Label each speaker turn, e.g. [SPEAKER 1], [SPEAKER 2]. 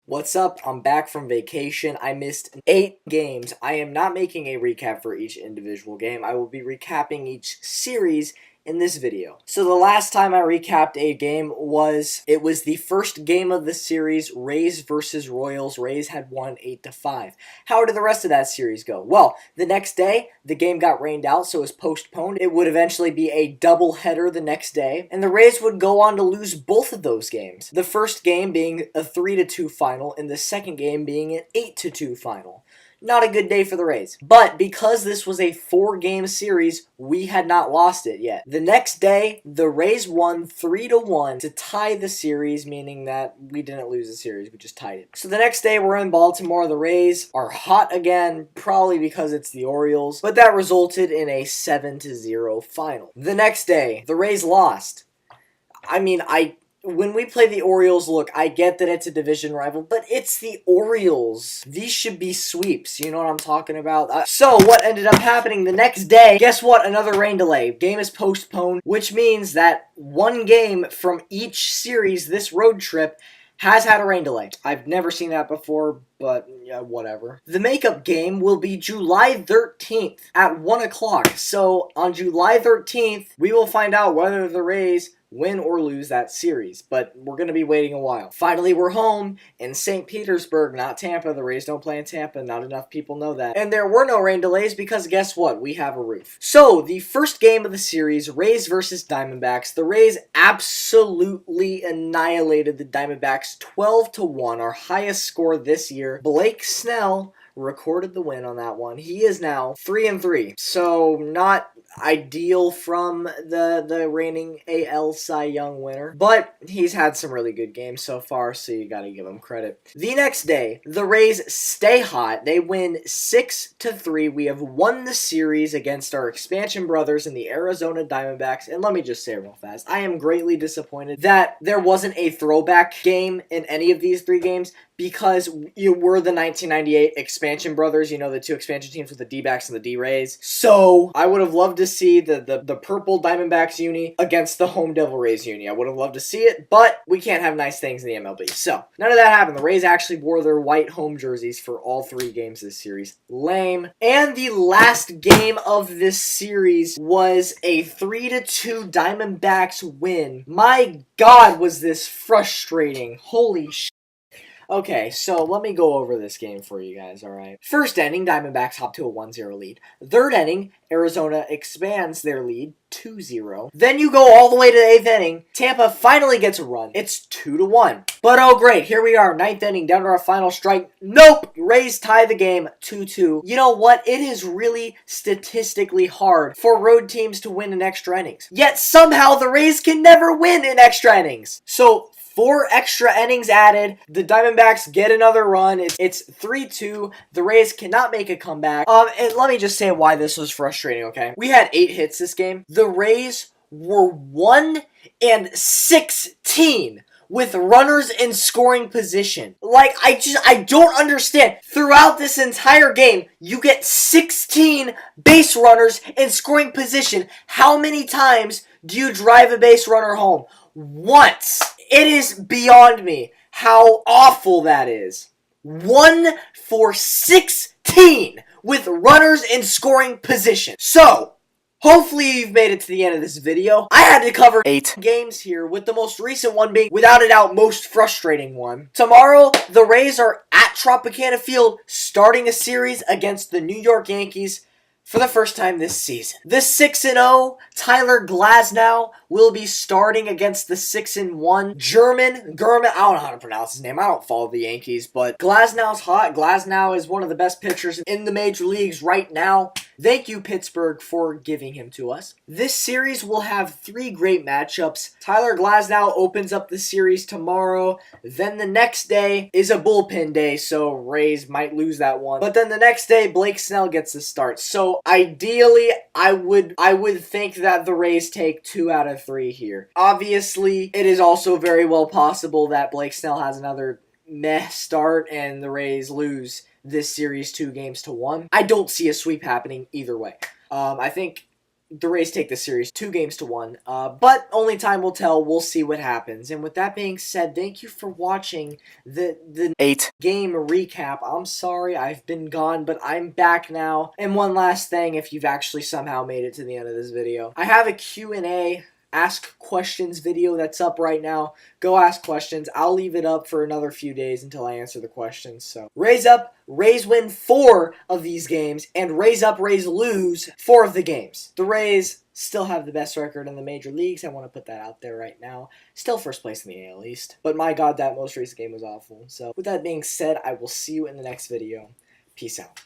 [SPEAKER 1] What's up? I'm back from vacation. I missed 8 games. I am not making a recap for each individual game. I will be recapping each series in this video. So the last time I recapped a game was the first game of the series, Rays versus Royals. Rays had won 8-5. How did the rest of that series go? Well, the next day, the game got rained out, so it was postponed. It would eventually be a doubleheader the next day, and the Rays would go on to lose both of those games. The first game being a 3-2 final, and the second game being an 8-2 final. Not a good day for the Rays. But because this was a 4-game series, we had not lost it yet. The next day, the Rays won 3-1 to tie the series, meaning that we didn't lose the series, we just tied it. So the next day, we're in Baltimore. The Rays are hot again, probably because it's the Orioles, but that resulted in a 7-0 final. The next day, the Rays lost. When we play the Orioles, look, I get that it's a division rival, but it's the Orioles. These should be sweeps, you know what I'm talking about? So what ended up happening the next day, guess what? Another rain delay. Game is postponed, which means that one game from each series this road trip has had a rain delay. I've never seen that before, but yeah, whatever. The makeup game will be July 13th at 1 o'clock. So on July 13th, we will find out whether the Rays win or lose that series, but we're going to be waiting a while. Finally, we're home in St. Petersburg, not Tampa. The Rays don't play in Tampa. Not enough people know that. And there were no rain delays because guess what? We have a roof. So, the first game of the series, Rays versus Diamondbacks. The Rays absolutely annihilated the Diamondbacks 12-1, our highest score this year. Blake Snell recorded the win on that one. He is now 3-3. So, not ideal from the reigning AL Cy Young winner, but he's had some really good games so far, so you gotta give him credit. The next day, the Rays stay hot. They win 6-3. We have won the series against our expansion brothers in the Arizona Diamondbacks, and let me just say real fast, I am greatly disappointed that there wasn't a throwback game in any of these 3 games, because you were the 1998 expansion brothers, you know, the 2 expansion teams with the D-backs and the D-Rays. So, I would have loved to see the purple Diamondbacks uni against the home Devil Rays uni. I would have loved to see it, but we can't have nice things in the MLB. So, none of that happened. The Rays actually wore their white home jerseys for all 3 games this series. Lame. And the last game of this series was a 3-2 Diamondbacks win. My God, was this frustrating. Holy shit. Okay, so let me go over this game for you guys, alright? First inning, Diamondbacks hop to a 1-0 lead. Third inning, Arizona expands their lead 2-0. Then you go all the way to the 8th inning. Tampa finally gets a run. It's 2-1. But oh great, here we are, 9th inning, down to our final strike. Nope! Rays tie the game 2-2. You know what? It is really statistically hard for road teams to win in extra innings. Yet somehow the Rays can never win in extra innings. So 4 extra innings added. The Diamondbacks get another run. It's 3-2. The Rays cannot make a comeback. And let me just say why this was frustrating, okay? We had 8 hits this game. The Rays were 1-16 with runners in scoring position. Like, I don't understand. Throughout this entire game, you get 16 base runners in scoring position. How many times do you drive a base runner home? Once. It is beyond me how awful that is. 1-for-16 with runners in scoring position. So, hopefully you've made it to the end of this video. I had to cover 8 games here, with the most recent one being, without a doubt, most frustrating one. Tomorrow, the Rays are at Tropicana Field, starting a series against the New York Yankees for the first time this season. The 6-0 Tyler Glasnow will be starting against the 6-1 German, I don't know how to pronounce his name. I don't follow the Yankees, but Glasnow's hot. Glasnow is one of the best pitchers in the major leagues right now. Thank you, Pittsburgh, for giving him to us. This series will have 3 great matchups. Tyler Glasnow opens up the series tomorrow. Then the next day is a bullpen day, so Rays might lose that one. But then the next day, Blake Snell gets the start. So ideally, I would think that the Rays take 2 out of 3 here. Obviously, it is also very well possible that Blake Snell has another meh start and the Rays lose this series 2-1. I don't see a sweep happening either way. I think the Rays take the series 2-1. But only time will tell. We'll see what happens. And with that being said, thank you for watching the 8-game recap. I'm sorry I've been gone, but I'm back now. And one last thing, if you've actually somehow made it to the end of this video, I have a Q&A ask questions video that's up right now. Go ask questions. I'll leave it up for another few days until I answer the questions. So Rays up, Rays win 4 of these games, and Rays up, Rays lose 4 of the games. The Rays still have the best record in the major leagues. I want to put that out there right now. Still first place in the AL East. But my God, that most recent game was awful. So with that being said, I will see you in the next video. Peace out.